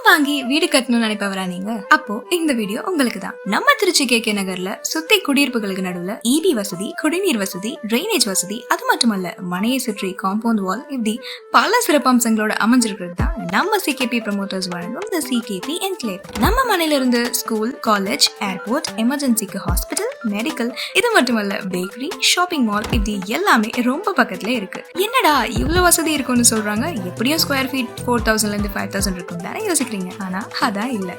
வாங்கி வீடு கட்டணும்னு நினைப்பவரா நீங்க? அப்போ இந்த வீடியோ உங்களுக்கு தான். நம்ம திருச்சி கேகே நகர்ல சுத்தி குடியிருப்புகளுக்கு நடுவுல ஈபி வசதி, குடிநீர் வசதி, டிரைனேஜ் வசதி, அது மட்டுமல்ல மனையை சுற்றி காம்பவுண்ட் வால், இப்படி பல சிறப்பம்சங்களோட அமைஞ்சிருக்கிறது தான் நம்ம சிகேபி ப்ரமோட்டர்ஸ் வழங்கும் இந்த சிகேபி என்க்ளேவ். நம்ம மனையில இருந்து ஸ்கூல், காலேஜ், ஏர்போர்ட், எமர்ஜென்சிக்கு ஹாஸ்பிட்டல், மெடிக்கல், இது மட்டுமல்ல பேக்கரி, ஷாப்பிங் மால், இப்படி எல்லாமே ரொம்ப பக்கத்துல இருக்கு. என்னடா இவ்வளவு வசதி இருக்கும்னு சொல்றாங்க, எப்படியும் ஸ்கொயர் ஃபீட் 4000 இருந்து 5000 இருக்கும் தானே யோசிக்கிறீங்க. ஆனா அதான் இல்ல.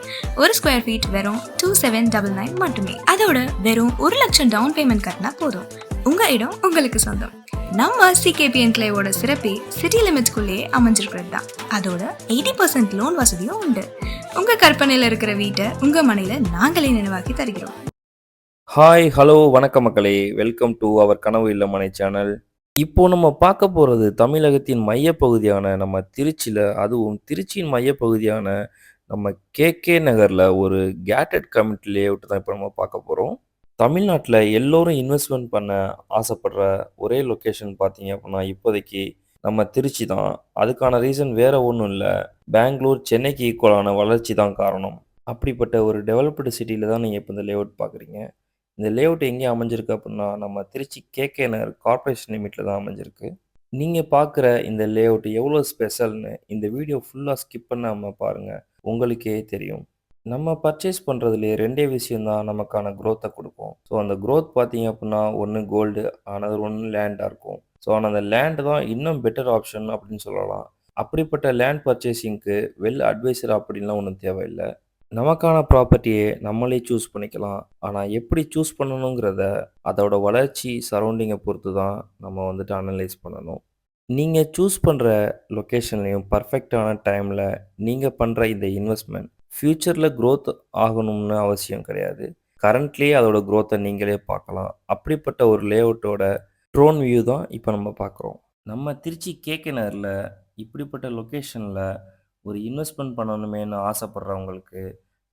ஒரு ஸ்கொயர் ஃபீட் வெறும் 2799 மட்டுமே. அதோட வெறும் 1 லட்சம் டவுன் பேமெண்ட் கட்டினா போதும், உங்க இடம் உங்களுக்கு சொந்தம். நம்ம சிகேபி என்க்ளேவோட சிறப்பே சிட்டி லிமிட்ஸ்குள்ளேயே அமைஞ்சிருக்கிறது தான். அதோட 80% லோன் வசதியும் உண்டு. உங்க கற்பனையில இருக்கிற வீட்டை உங்க மனையில நாங்களே நினைவாக்கி தருகிறோம். ஹாய் ஹலோ வணக்கம் மக்களே, வெல்கம் டு அவர் கனவு இல்லமனை சேனல். இப்போ நம்ம பார்க்க போகிறது தமிழகத்தின் மையப்பகுதியான நம்ம திருச்சியில், அதுவும் திருச்சியின் மையப்பகுதியான நம்ம கேகே நகரில் ஒரு கேட்டட் கம்யூனிட்டி லேஅவுட் தான் இப்போ நம்ம பார்க்க போகிறோம். தமிழ்நாட்டில் எல்லோரும் இன்வெஸ்ட்மெண்ட் பண்ண ஆசைப்படுற ஒரே லொக்கேஷன் பார்த்தீங்க அப்படின்னா இப்போதைக்கு நம்ம திருச்சி தான். அதுக்கான ரீசன் வேறு ஒன்றும் இல்லை, பெங்களூர் சென்னைக்கு ஈக்குவலான வளர்ச்சி தான் காரணம். அப்படிப்பட்ட ஒரு டெவலப்டு சிட்டியில் தான் நீங்கள் இப்போ இந்த லேஅவுட் பார்க்குறீங்க. இந்த லேஅவுட் எங்கே அமைஞ்சிருக்கு அப்படின்னா நம்ம திருச்சி கேகே நகர் கார்ப்பரேஷன் லிமிட்டில் தான் அமைஞ்சிருக்கு. நீங்கள் பார்க்குற இந்த லேஅவுட் எவ்வளோ ஸ்பெஷல்னு இந்த வீடியோ ஃபுல்லாக ஸ்கிப் பண்ணாமல் பாருங்கள், உங்களுக்கே தெரியும். நம்ம பர்ச்சேஸ் பண்ணுறதுலே ரெண்டே விஷயந்தான் நமக்கான க்ரோத்தை கொடுக்கும். ஸோ அந்த க்ரோத் பார்த்தீங்க அப்படின்னா ஒன்று கோல்டு, அனதர் ஒன்று லேண்டாக இருக்கும். ஸோ ஆனால் அந்த லேண்டு தான் இன்னும் பெட்டர் ஆப்ஷன் அப்படின்னு சொல்லலாம். அப்படிப்பட்ட லேண்ட் பர்ச்சேசிங்க்கு வெல் அட்வைசர் அப்படின்லாம் ஒன்றும் தேவையில்லை. நமக்கான ப்ராப்பர்ட்டியை நம்மளே சூஸ் பண்ணிக்கலாம். ஆனால் எப்படி சூஸ் பண்ணணுங்கிறத அதோட வளர்ச்சி சரௌண்டிங்கை பொறுத்து தான் நம்ம வந்துட்டு அனலைஸ் பண்ணணும். நீங்கள் சூஸ் பண்ணுற லொக்கேஷன்லேயும் பர்ஃபெக்டான டைமில் நீங்கள் பண்ணுற இந்த இன்வெஸ்ட்மெண்ட் ஃப்யூச்சரில் க்ரோத் ஆகணும்னு அவசியம் கிடையாது. கரண்ட்லேயே அதோட க்ரோத்தை நீங்களே பார்க்கலாம். அப்படிப்பட்ட ஒரு லேஅவுட்டோட ட்ரோன் வியூ தான் இப்போ நம்ம பார்க்குறோம். நம்ம திருச்சி கேகே நகரில் இப்படிப்பட்ட லொக்கேஷனில் ஒரு இன்வெஸ்ட்மெண்ட் பண்ணணுமேனு ஆசைப்படுறவங்களுக்கு,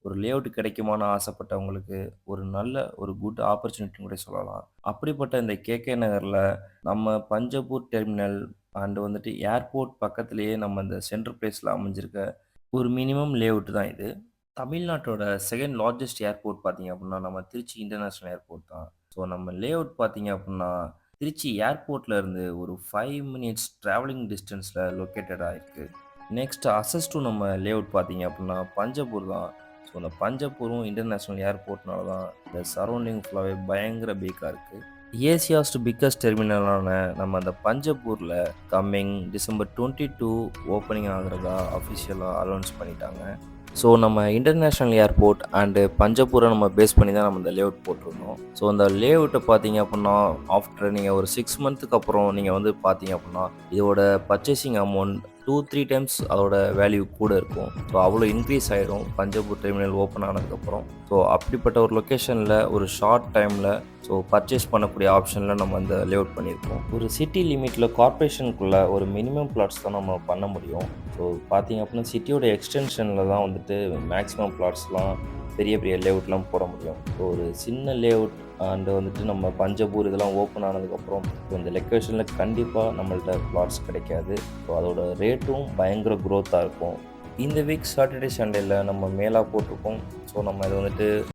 ஒரு லேஅவுட் கிடைக்குமான்னு ஆசைப்பட்டவங்களுக்கு ஒரு நல்ல ஒரு குட் ஆப்பர்ச்சுனிட்டின்னு கூட சொல்லலாம். அப்படிப்பட்ட இந்த கேகே நகரில் நம்ம பஞ்சப்பூர் டெர்மினல் அண்டு வந்துட்டு ஏர்போர்ட் பக்கத்துலேயே நம்ம இந்த சென்ட்ரல் பிளேஸில் அமைஞ்சிருக்க ஒரு மினிமம் லேஅவுட் தான் இது. தமிழ்நாட்டோட செகண்ட் லார்ஜஸ்ட் ஏர்போர்ட் பார்த்தீங்க அப்படின்னா நம்ம திருச்சி இன்டர்நேஷ்னல் ஏர்போர்ட் தான். ஸோ நம்ம லேஅவுட் பார்த்தீங்க அப்படின்னா திருச்சி ஏர்போர்ட்டில் இருந்து ஒரு 5 மினிட்ஸ் ட்ராவலிங் டிஸ்டன்ஸில் லொக்கேட்டடாக இருக்குது. நெக்ஸ்ட் அசஸ் டு நம்ம லேஅவுட் பார்த்தீங்க அப்படின்னா பஞ்சப்பூர் தான். ஸோ இந்த பஞ்சப்பூரும் இன்டர்நேஷ்னல் ஏர்போர்ட்னால தான் இந்த சரௌண்டிங் ஃபுல்லாகவே பயங்கர பீக்காக இருக்குது. ஏசியாஸ்ட் பிக்கஸ்ட் டெர்மினலான நம்ம அந்த பஞ்சப்பூரில் கம்மிங் டிசம்பர் 22 ஓப்பனிங் ஆகிறதா அஃபிஷியலாக அனௌன்ஸ் பண்ணிட்டாங்க. ஸோ நம்ம இன்டர்நேஷ்னல் ஏர்போர்ட் அண்டு பஞ்சப்பூரை நம்ம பேஸ் பண்ணி தான் நம்ம இந்த லேஅவுட் போட்டிருந்தோம். ஸோ அந்த லேஅவுட்டை பார்த்தீங்க அப்படின்னா ஆஃப்டர் நீங்கள் ஒரு 6 மந்த்துக்கு அப்புறம் நீங்கள் வந்து பார்த்தீங்க அப்படின்னா இதோட பர்ச்சேசிங் அமௌண்ட் 2-3 டைம்ஸ் அதோட வேல்யூ கூட இருக்கும். ஸோ அவ்வளோ இன்க்ரீஸ் ஆகிடும் பஞ்சப்பூர் டெர்மினல் ஓப்பன் ஆனதுக்கப்புறம். ஸோ அப்படிப்பட்ட ஒரு லொக்கேஷனில் ஒரு ஷார்ட் டைமில் ஸோ பர்ச்சேஸ் பண்ணக்கூடிய ஆப்ஷனில் நம்ம இந்த லேஅவுட் பண்ணியிருக்கோம். ஒரு சிட்டி லிமிட்டில் கார்ப்பரேஷனுக்குள்ளே ஒரு மினிமம் பிளாட்ஸ் தான் நம்ம பண்ண முடியும். ஸோ பார்த்தீங்க அப்படின்னா சிட்டியோட எக்ஸ்டென்ஷனில் தான் வந்துட்டு மேக்ஸிமம் பிளாட்ஸ்லாம் பெரிய பெரிய லேஅவுட்லாம் போட முடியும். ஸோ ஒரு சின்ன லேஅவுட் அண்டு வந்துட்டு நம்ம பஞ்சப்பூர் இதெல்லாம் ஓப்பன் ஆனதுக்கப்புறம் இந்த லொக்கேஷனில் கண்டிப்பாக நம்மள்ட்ட பிளாட்ஸ் கிடைக்காது. ஸோ அதோட ரேட்டும் பயங்கர க்ரோத்தாக இருக்கும். இந்த வீக் சாட்டர்டே சண்டேயில் நம்ம மேலாக போட்டிருக்கோம். ஸோ நம்ம இதை வந்துட்டு